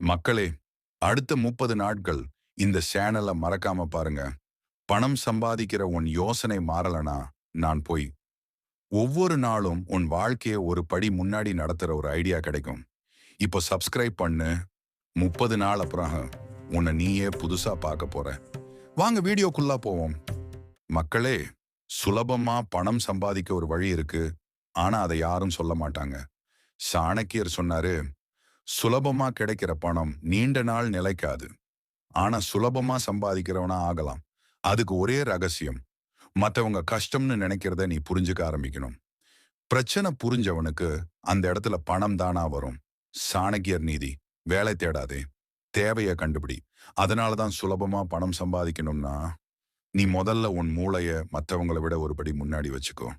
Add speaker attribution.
Speaker 1: மக்களே, அடுத்த 30 நாட்கள் இந்த சேனலை மறக்காம பாருங்க. பணம் சம்பாதிக்கிற உன் யோசனை மாறலனா நான் போய் ஒவ்வொரு நாளும் உன் வாழ்க்கையை ஒரு படி முன்னாடி நடத்துற ஒரு ஐடியா கிடைக்கும். இப்போ சப்ஸ்கிரைப் பண்ணு. 30 நாள் அப்புறம் உன்னை நீயே புதுசா பார்க்க போற. வாங்க வீடியோக்குள்ளா போவோம். மக்களே, சுலபமா பணம் சம்பாதிக்க ஒரு வழி இருக்கு. ஆனா அதை யாரும் சொல்ல மாட்டாங்க. சாணக்கியர் சொன்னாரு, சுலபமா கிடைக்கிற பணம் நீண்ட நாள் நிலைக்காது. ஆனா சுலபமா சம்பாதிக்கிறவனா ஆகலாம். அதுக்கு ஒரே ரகசியம், மத்தவங்க கஷ்டம்னு நினைக்கிறத நீ புரிஞ்சுக்க ஆரம்பிக்கணும். பிரச்சனை புரிஞ்சவனுக்கு அந்த இடத்துல பணம் தானா வரும். சாணக்கியர் நீதி. வேலை தேடாதே, தேவையை கண்டுபிடி. அதனாலதான் சுலபமா பணம் சம்பாதிக்கணும்னா நீ முதல்ல உன் மூளைய மற்றவங்களை விட ஒரு படி முன்னாடி வச்சுக்கோ.